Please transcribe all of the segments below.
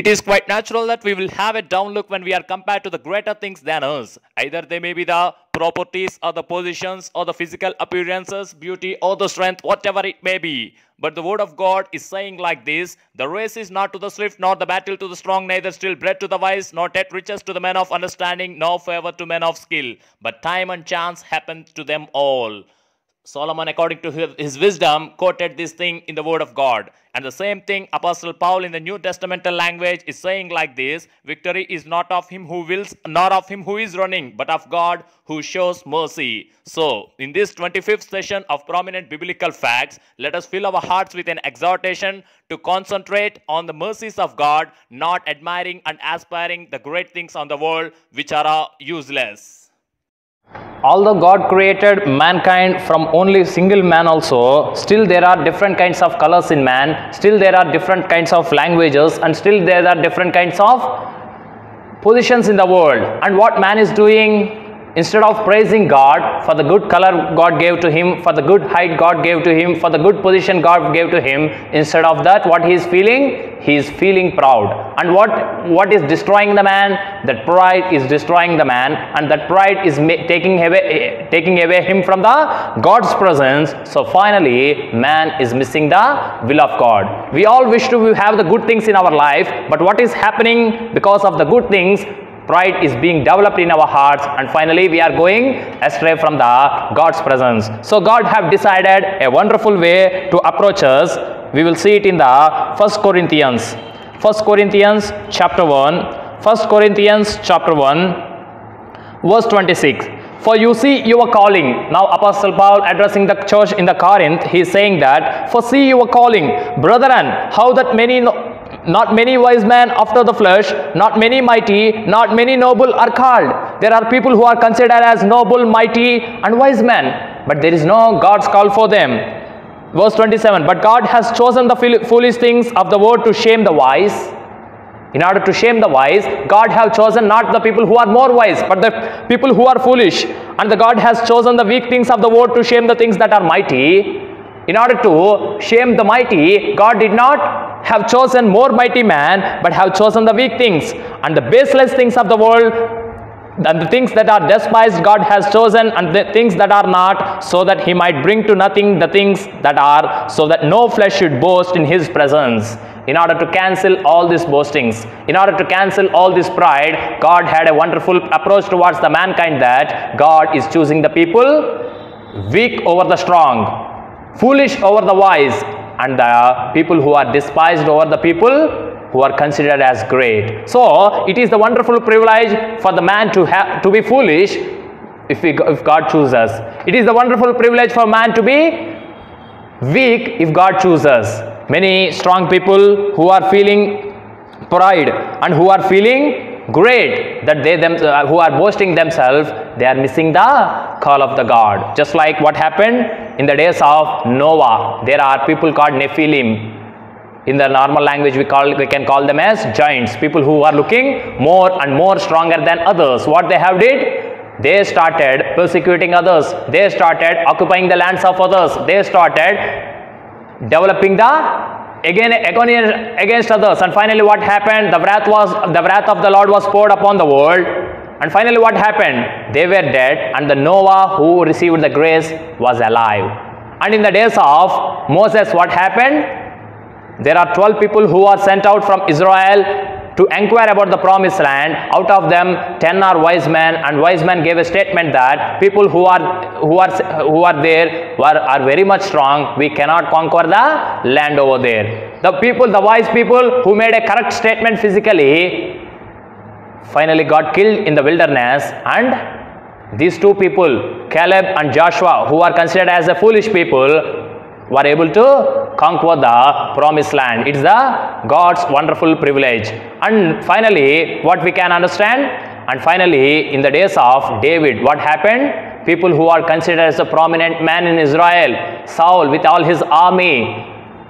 It is quite natural that we will have a down look when we are compared to the greater things than us. Either they may be the properties or the positions or the physical appearances, beauty or the strength, whatever it may be. But the word of God is saying like this: the race is not to the swift, nor the battle to the strong, neither still bread to the wise, nor yet riches to the men of understanding, nor favor to men of skill. But time and chance happen to them all. Solomon, according to his wisdom, quoted this thing in the word of God. And the same thing Apostle Paul in the New Testamental language is saying like this: victory is not of him who wills, nor of him who is running, but of God who shows mercy. So, in this 25th session of Prominent Biblical Facts, let us fill our hearts with an exhortation to concentrate on the mercies of God, not admiring and aspiring the great things on the world which are useless. Although God created mankind from only single man also, still there are different kinds of colors in man, still there are different kinds of languages, and still there are different kinds of positions in the world. And what man is doing, instead of praising God for the good color God gave to him, for the good height God gave to him, for the good position God gave to him, instead of that, what he is feeling? He is feeling proud. And what is destroying the man? That pride is destroying the man, and that pride is taking away him from the God's presence. So finally, man is missing the will of God. We all wish to have the good things in our life, but what is happening because of the good things? Pride is being developed in our hearts, and finally we are going astray from the God's presence. So God have decided a wonderful way to approach us. We will see it in the 1 Corinthians chapter 1. 1 Corinthians chapter 1 verse 26. For you see your calling. Now Apostle Paul addressing the church in the Corinth, he is saying that, for see your calling, brethren, how that not many wise men after the flesh, not many mighty, not many noble are called. There are people who are considered as noble, mighty and wise men, but there is no God's call for them. Verse 27, but God has chosen the foolish things of the world to shame the wise. In order to shame the wise, God have chosen not the people who are more wise, but the people who are foolish. And the God has chosen the weak things of the world to shame the things that are mighty. In order to shame the mighty, God did not have chosen more mighty man, but have chosen the weak things and the baseless things of the world, and the things that are despised God has chosen, and the things that are not, so that he might bring to nothing the things that are, so that no flesh should boast in his presence. In order to cancel all these boastings, in order to cancel all this pride, God had a wonderful approach towards the mankind, that God is choosing the people weak over the strong, foolish over the wise, and the people who are despised over the people who are considered as great. So it is the wonderful privilege for the man to be foolish if God chooses us. It is the wonderful privilege for man to be weak if God chooses us. Many strong people who are feeling pride and who are feeling great, that who are boasting themselves, they are missing the call of the God. Just like what happened in the days of Noah. There are people called Nephilim. In the normal language, we can call them as giants, people who are looking more and more stronger than others. What they have did? They started persecuting others. They started occupying the lands of others. They started developing against others. And finally, what happened? The wrath of the Lord was poured upon the world. And finally, what happened? They were dead, and the Noah who received the grace was alive. And in the days of Moses, what happened? There are 12 people who are sent out from Israel to inquire about the promised land. Out of them, 10 are wise men, and wise men gave a statement that people who are there are very much strong. We cannot conquer the land over there. The wise people who made a correct statement physically, finally got killed in the wilderness, and these two people, Caleb and Joshua, who are considered as the foolish people, were able to conquer the promised land. It's the God's wonderful privilege. And finally, what we can understand, and finally, in the days of David, what happened? People who are considered as a prominent man in Israel, Saul with all his army,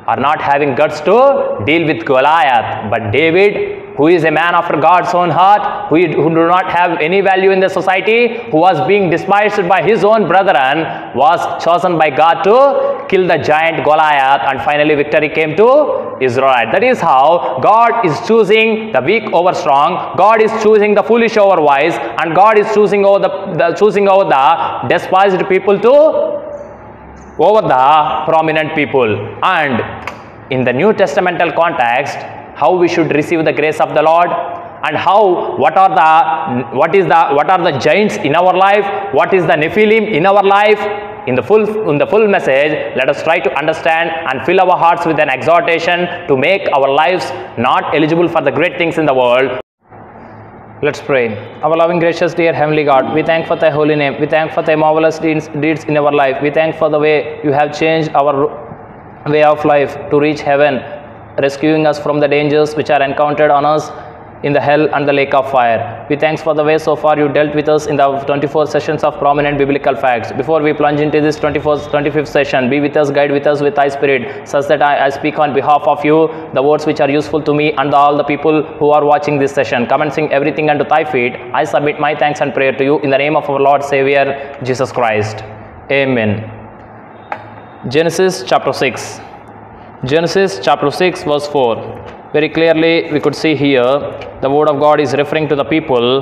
are not having guts to deal with Goliath. But David, who is a man after God's own heart, who do not have any value in the society, who was being despised by his own brethren, was chosen by God to kill the giant Goliath, and finally victory came to Israel. That is how God is choosing the weak over strong, God is choosing the foolish over wise, and God is choosing over the despised people to over the prominent people. And in the New Testamental context, how we should receive the grace of the Lord, and what are the giants in our life, what is the Nephilim in our life. In the full message, let us try to understand and fill our hearts with an exhortation to make our lives not eligible for the great things in the world. Let's pray. Our loving, gracious, dear Heavenly God, we thank for Thy holy name. We thank for Thy marvelous deeds in our life. We thank for the way You have changed our way of life to reach heaven, rescuing us from the dangers which are encountered on us in the hell and the lake of fire. We thanks for the way so far You dealt with us in the 24 sessions of prominent biblical facts. Before we plunge into this 25th session, be with us, guide with us with Thy Spirit, such that I speak on behalf of You the words which are useful to me and all the people who are watching this session. Commencing everything unto Thy feet, I submit my thanks and prayer to You in the name of our Lord Savior Jesus Christ. Amen. Genesis chapter 6. Genesis chapter 6 verse 4. Very clearly we could see here the word of God is referring to the people.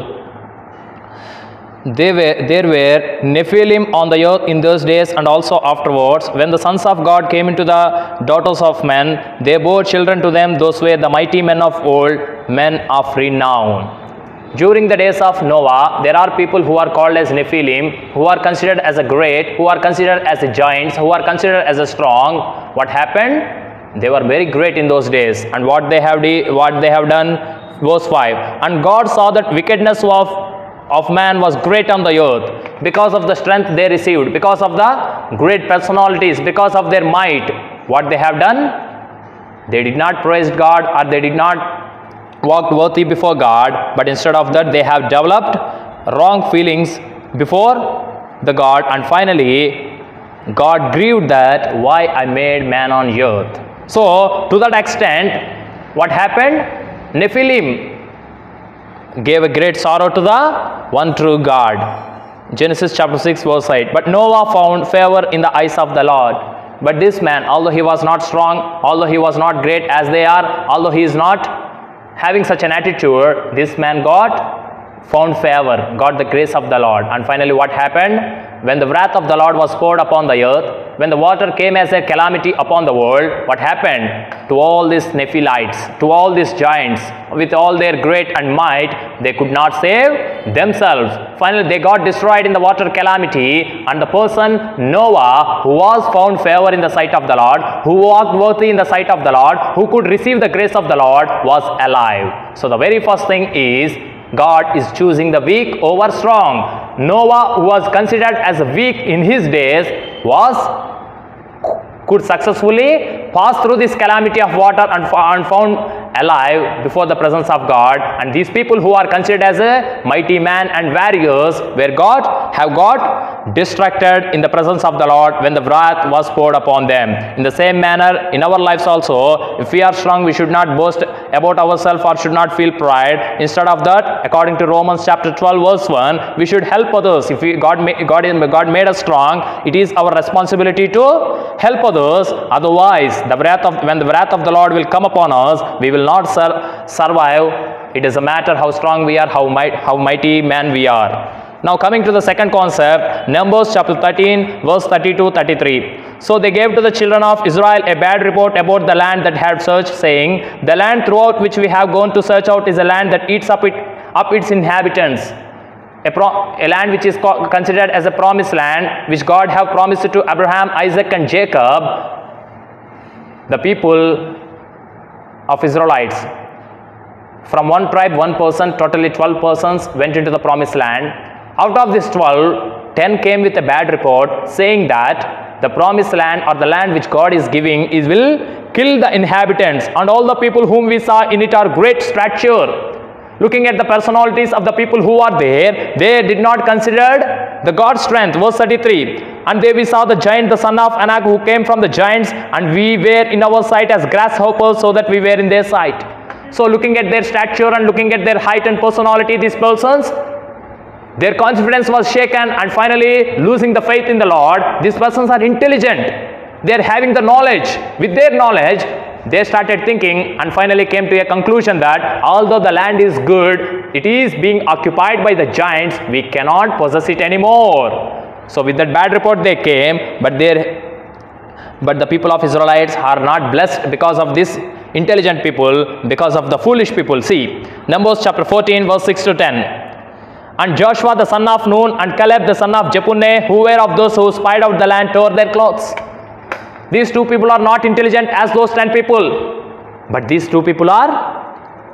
There were Nephilim on the earth in those days and also afterwards. When the sons of God came into the daughters of men, they bore children to them. Those were the mighty men of old, men of renown. During the days of Noah, there are people who are called as Nephilim, who are considered as a great, who are considered as a giants, who are considered as a strong. What happened? They were very great in those days, and what they have done, verse 5, and God saw that wickedness of man was great on the earth, because of the strength they received, because of the great personalities, because of their might. What they have done? They did not praise God, or they did not walk worthy before God, but instead of that they have developed wrong feelings before the God, and finally God grieved that why I made man on earth. So to that extent, what happened? Nephilim gave a great sorrow to the one true God. Genesis chapter 6 verse 8. But Noah found favor in the eyes of the Lord. But this man, although he was not strong, although he was not great as they are, although he is not having such an attitude, this man found favor, got the grace of the Lord. And finally what happened? When the wrath of the Lord was poured upon the earth, when the water came as a calamity upon the world, what happened? To all these Nephilites, to all these giants, with all their great and might, they could not save themselves. Finally they got destroyed in the water calamity, and the person Noah, who was found favor in the sight of the Lord, who walked worthy in the sight of the Lord, who could receive the grace of the Lord, was alive. So the very first thing is, God is choosing the weak over strong. Noah, who was considered as weak in his days, could successfully pass through this calamity of water and found alive before the presence of God. And these people who are considered as a mighty man and warriors have got distracted in the presence of the Lord when the wrath was poured upon them. In the same manner, in our lives also, if we are strong, we should not boast about ourselves or should not feel pride. Instead of that, according to Romans chapter 12 verse 1, we should help others. If God made us strong, it is our responsibility to help others. Otherwise, when the wrath of the Lord will come upon us, we will not survive. It is a matter how strong we are, how mighty man we are. Now coming to the second concept, Numbers chapter 13 verse 32-33. So they gave to the children of Israel a bad report about the land that had searched, saying, the land throughout which we have gone to search out is a land that eats up its inhabitants. A land which is considered as a promised land, which God have promised to Abraham, Isaac and Jacob. The people of Israelites, from one tribe, one person, totally 12 persons went into the promised land. Out of these 12, 10 came with a bad report, saying that the promised land, or the land which God is giving, will kill the inhabitants, and all the people whom we saw in it are great stature. Looking at the personalities of the people who are there, they did not consider the God's strength. Verse 33. And there we saw the giant, the son of Anak, who came from the giants, and we were in our sight as grasshoppers, so that we were in their sight. So looking at their stature and looking at their height and personality, these persons, their confidence was shaken, and finally losing the faith in the Lord. These persons are intelligent. They are having the knowledge. With their knowledge, they started thinking and finally came to a conclusion that although the land is good, it is being occupied by the giants, we cannot possess it anymore. So with that bad report they came, but the people of Israelites are not blessed because of this intelligent people, because of the foolish people. See, Numbers chapter 14 verse 6 to 10. And Joshua the son of Nun and Caleb the son of Jephunneh, who were of those who spied out the land, tore their clothes. These two people are not intelligent as those 10 people, but these two people are.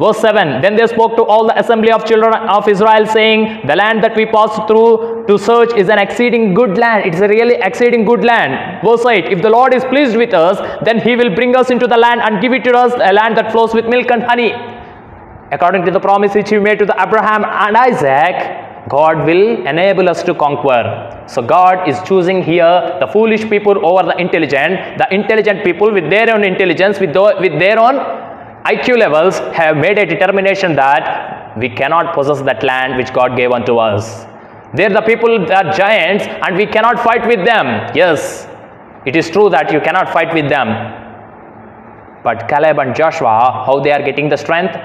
Verse 7, then they spoke to all the assembly of children of Israel, saying, the land that we passed through to search is an exceeding good land. It is a really exceeding good land. Verse 8, if the Lord is pleased with us, then he will bring us into the land and give it to us, a land that flows with milk and honey. According to the promise which he made to the Abraham and Isaac, God will enable us to conquer. So God is choosing here the foolish people over the intelligent people with their own intelligence, with their own IQ levels, have made a determination that we cannot possess that land which God gave unto us. They are the people that are giants and we cannot fight with them. Yes, it is true that you cannot fight with them. But Caleb and Joshua, how they are getting the strength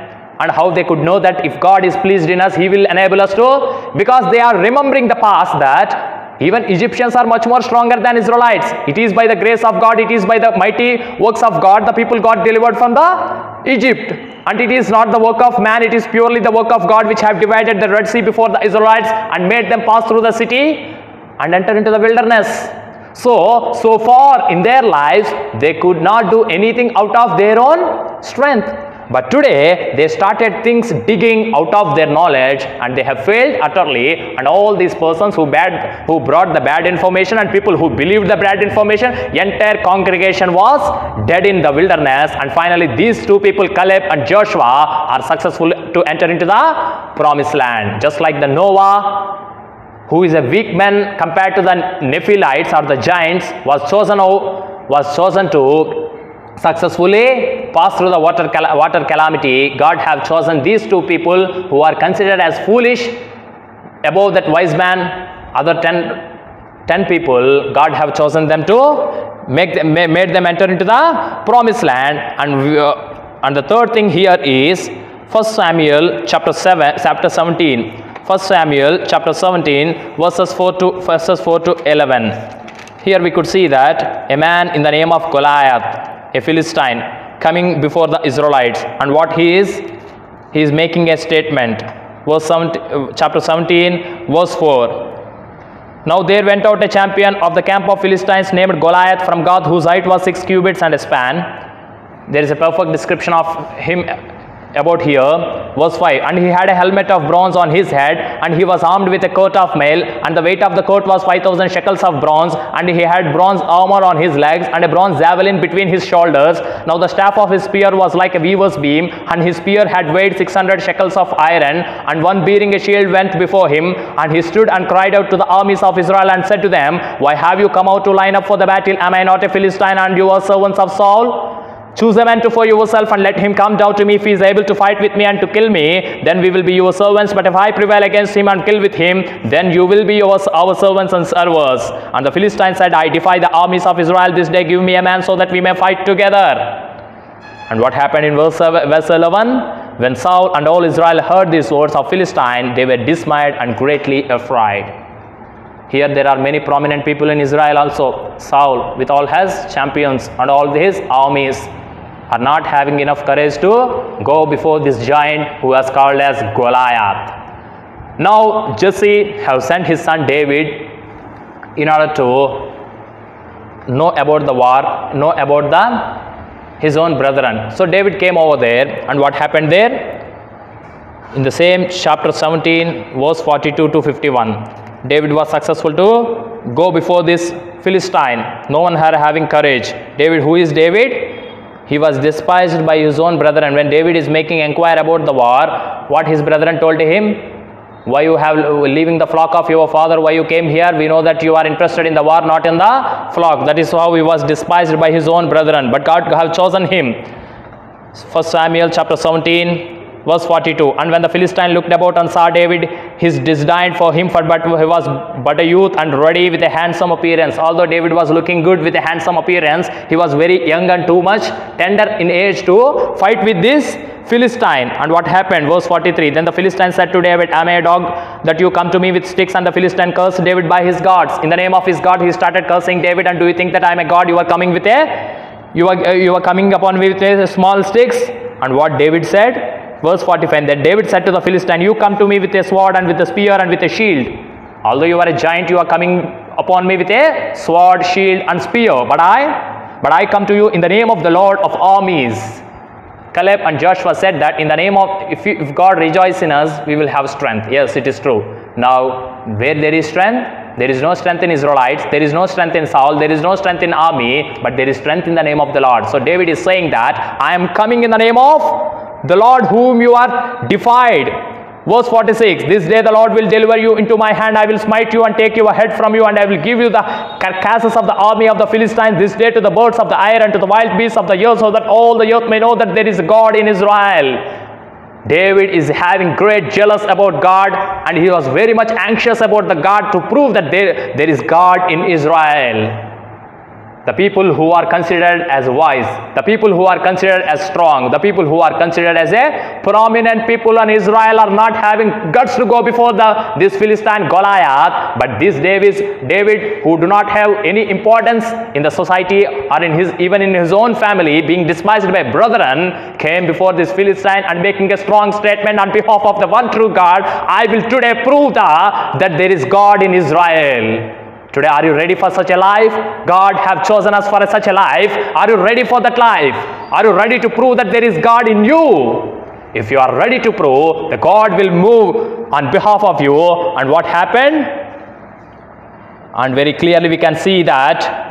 and how they could know that if God is pleased in us, he will enable us to, because they are remembering the past that even Egyptians are much more stronger than Israelites. It is by the grace of God, it is by the mighty works of God, the people got delivered from the Egypt. And it is not the work of man, it is purely the work of God which have divided the Red Sea before the Israelites and made them pass through the city and enter into the wilderness. So far in their lives, they could not do anything out of their own strength. But today, they started things digging out of their knowledge and they have failed utterly. And all these persons who brought the bad information and people who believed the bad information, entire congregation was dead in the wilderness. And finally, these two people, Caleb and Joshua, are successful to enter into the promised land. Just like the Noah, who is a weak man compared to the Nephilites or the giants, was chosen to successfully pass through the water calamity. God have chosen these two people who are considered as foolish above that wise man. Other 10 people, God have chosen them to made them enter into the promised land. And the third thing here is 1 Samuel chapter 17. 1 Samuel chapter 17 verses 4 to 11. Here we could see that a man in the name of Goliath, a Philistine, coming before the Israelites, and what he is making a statement. Chapter 17 verse 4. Now there went out a champion of the camp of Philistines named Goliath from Gath, whose height was 6 cubits and a span. There is a perfect description of him about here. Verse 5, and he had a helmet of bronze on his head, and he was armed with a coat of mail, and the weight of the coat was 5,000 shekels of bronze, and he had bronze armor on his legs, and a bronze javelin between his shoulders. Now the staff of his spear was like a weaver's beam, and his spear had weighed 600 shekels of iron, and one bearing a shield went before him, and he stood and cried out to the armies of Israel and said to them, why have you come out to line up for the battle? Am I not a Philistine and you are servants of Saul? Choose a man for yourself and let him come down to me. If he is able to fight with me and to kill me, then we will be your servants. But if I prevail against him and kill with him, then you will be our servants and servers. And the Philistine said, I defy the armies of Israel this day. Give me a man so that we may fight together. And what happened in verse 11? When Saul and all Israel heard these words of Philistine, they were dismayed and greatly afraid. Here there are many prominent people in Israel also. Saul, with all his champions and all his armies, are not having enough courage to go before this giant who was called as Goliath. Now Jesse have sent his son David in order to know about the war, know about his own brethren. So David came over there, and what happened there? In the same chapter 17 verse 42 to 51, David was successful to go before this Philistine. No one had having courage. David, who is David? He was despised by his own brethren. When David is making inquiry about the war, what his brethren told him? Why you have leaving the flock of your father? Why you came here? We know that you are interested in the war, not in the flock. That is how he was despised by his own brethren. But God have chosen him. 1 Samuel chapter 17 verse 42. And when the Philistine looked about and saw David, his disdain for him, but he was but a youth and ruddy with a handsome appearance. Although David was looking good with a handsome appearance, he was very young and too much tender in age to fight with this Philistine. And what happened? Verse 43. Then the Philistine said to David, am I a dog that you come to me with sticks? And the Philistine cursed David by his gods. In the name of his God, he started cursing David. And do you think that I am a god? You are coming with you are coming upon me with a small sticks. And what David said? Verse 45. Then David said to the Philistine, you come to me with a sword and with a spear and with a shield. Although you are a giant, you are coming upon me with a sword, shield and spear. But I come to you in the name of the Lord of armies. Caleb and Joshua said that in the name of, if God rejoices in us, we will have strength. Yes, it is true. Now, where there is strength, there is no strength in Israelites, there is no strength in Saul, there is no strength in army, but there is strength in the name of the Lord. So David is saying that, I am coming in the name of the Lord whom you are defied. Verse 46, this day the Lord will deliver you into my hand. I will smite you and take your head from you, and I will give you the carcasses of the army of the Philistines this day to the birds of the air and to the wild beasts of the earth, so that all the earth may know that there is a God in Israel. David is having great jealous about God, and he was very much anxious about the God to prove that there is God in Israel. The people who are considered as wise, the people who are considered as strong, the people who are considered as a prominent people in Israel are not having guts to go before this Philistine Goliath. But this David, who do not have any importance in the society or even in his own family, being despised by brethren, came before this Philistine and making a strong statement on behalf of the one true God. I will today prove that there is God in Israel. Today, are you ready for such a life? God have chosen us for such a life. Are you ready for that life? Are you ready to prove that there is God in you? If you are ready to prove, the God will move on behalf of you. And what happened? And very clearly we can see that.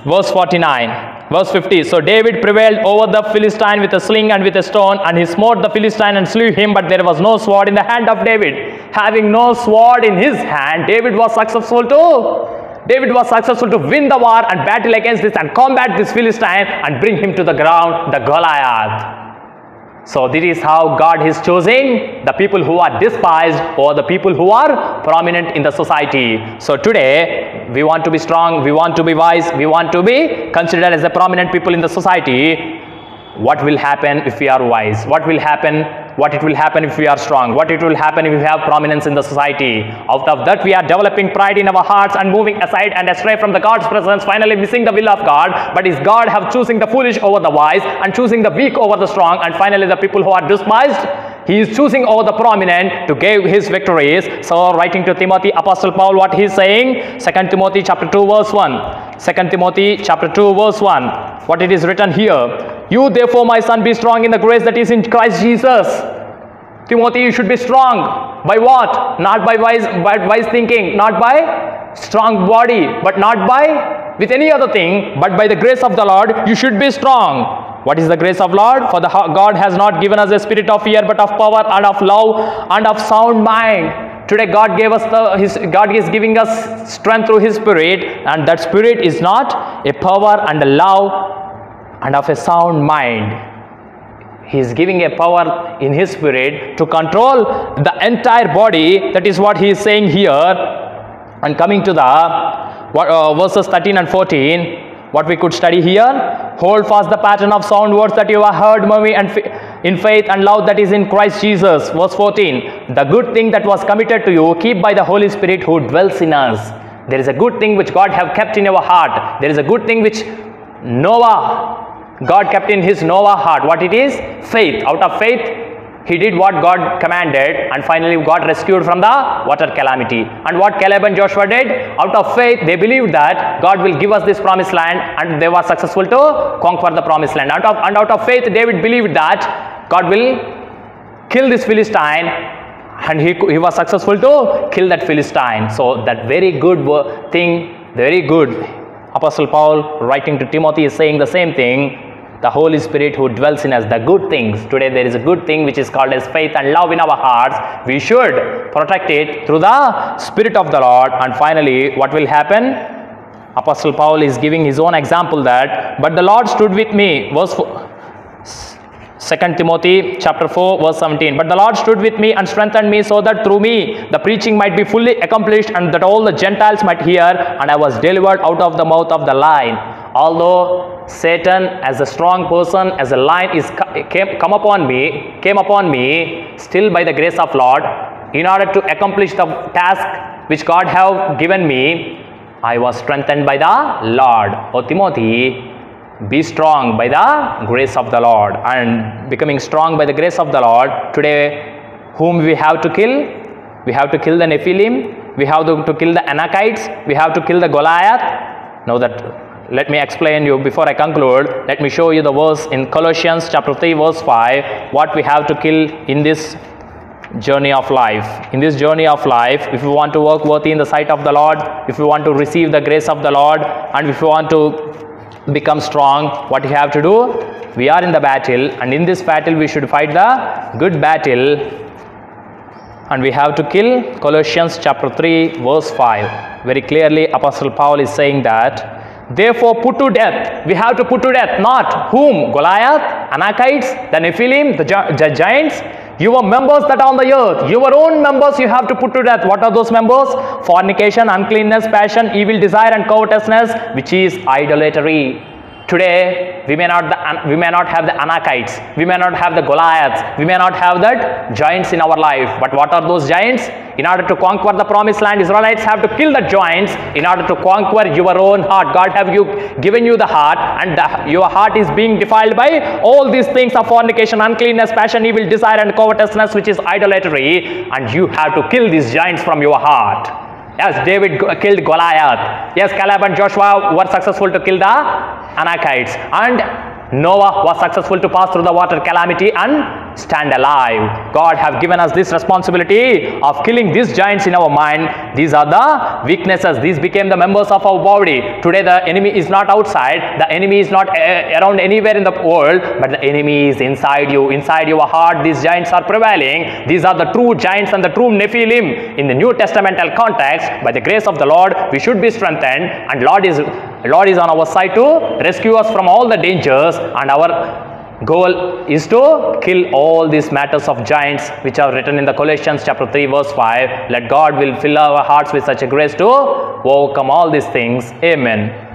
Verse 49. Verse 50, so David prevailed over the Philistine with a sling and with a stone, and he smote the Philistine and slew him, but there was no sword in the hand of David. Having no sword in his hand, David was successful to win the war and battle against this and combat this Philistine and bring him to the ground, the Goliath. So this is how God is choosing the people who are despised or the people who are prominent in the society. So today, we want to be strong, we want to be wise, we want to be considered as the prominent people in the society. What will happen if we are wise? What will happen if we are strong? What it will happen if we have prominence in the society? Out of that, we are developing pride in our hearts and moving aside and astray from the God's presence, finally missing the will of God. But is God have choosing the foolish over the wise and choosing the weak over the strong, and finally the people who are despised, he is choosing over the prominent to give his victories. So writing to Timothy, Apostle Paul, what he is saying, 2 Timothy chapter 2 verse 1. 2 Timothy chapter 2 verse 1. What it is written here. You therefore, my son, be strong in the grace that is in Christ Jesus. Timothy, you should be strong. By what? Not by wise thinking, not by strong body, but not by with any other thing, but by the grace of the Lord, you should be strong. What is the grace of Lord? For God has not given us a spirit of fear, but of power and of love and of sound mind. Today God gave us God is giving us strength through His Spirit, and that Spirit is not a power and a love and of a sound mind. He is giving a power in His Spirit to control the entire body. That is what He is saying here. And coming to the verses 13 and 14, what we could study here. Hold fast the pattern of sound words that you have heard me and in faith and love that is in Christ Jesus. Verse 14, the good thing that was committed to you, keep by the Holy Spirit who dwells in us. There is a good thing which God have kept in our heart. There is a good thing which God kept in his Noah heart. What it is? Faith. Out of faith, he did what God commanded, and finally got rescued from the water calamity. And what Caleb and Joshua did? Out of faith, they believed that God will give us this promised land, and they were successful to conquer the promised land. And out of faith, David believed that God will kill this Philistine, and he was successful to kill that Philistine. So that very good thing, very good. Apostle Paul writing to Timothy is saying the same thing. The Holy Spirit who dwells in us, the good things. Today there is a good thing which is called as faith and love in our hearts. We should protect it through the Spirit of the Lord. And finally, what will happen? Apostle Paul is giving his own example that, but the Lord stood with me. Verse 4. 2 Timothy chapter 4 verse 17. But the Lord stood with me and strengthened me, so that through me the preaching might be fully accomplished, and that all the Gentiles might hear, and I was delivered out of the mouth of the lion. Although Satan, as a strong person, as a lion, came upon me, still by the grace of Lord, in order to accomplish the task which God have given me, I was strengthened by the Lord. O Timothy, be strong by the grace of the Lord. And becoming strong by the grace of the Lord, today whom we have to kill? We have to kill the Nephilim, we have to kill the Anakites, we have to kill the Goliath. Now that, let me explain you before I conclude. Let me show you the verse in Colossians chapter 3 verse 5, what we have to kill in this journey of life. In this journey of life, if you want to work worthy in the sight of the Lord, if you want to receive the grace of the Lord, and if you want to become strong, what you have to do? We are in the battle, and in this battle we should fight the good battle, and we have to kill. Colossians chapter 3 verse 5, very clearly Apostle Paul is saying that, therefore put to death. We have to put to death, not whom? Goliath, Anakites, the Nephilim, the giants, your members that are on the earth, your own members you have to put to death. What are those members? Fornication, uncleanness, passion, evil desire, and covetousness, which is idolatry. Today, we may not have the Anakites, we may not have the Goliaths, we may not have that giants in our life. But what are those giants? In order to conquer the promised land, Israelites have to kill the giants in order to conquer your own heart. God have given you the heart, and your heart is being defiled by all these things of fornication, uncleanness, passion, evil desire, and covetousness, which is idolatry, and you have to kill these giants from your heart. Yes, David killed Goliath. Yes, Caleb and Joshua were successful to kill the Anakites, and Noah was successful to pass through the water calamity and stand alive. God have given us this responsibility of killing these giants in our mind. These are the weaknesses. These became the members of our body. Today the enemy is not outside. The enemy is not around anywhere in the world, but the enemy is inside you, inside your heart. These giants are prevailing. These are the true giants and the true Nephilim in the New Testamental context. By the grace of the Lord, we should be strengthened, and Lord is on our side to rescue us from all the dangers, and our goal is to kill all these matters of giants which are written in the Colossians chapter 3 verse 5. Let God will fill our hearts with such a grace to overcome all these things. Amen.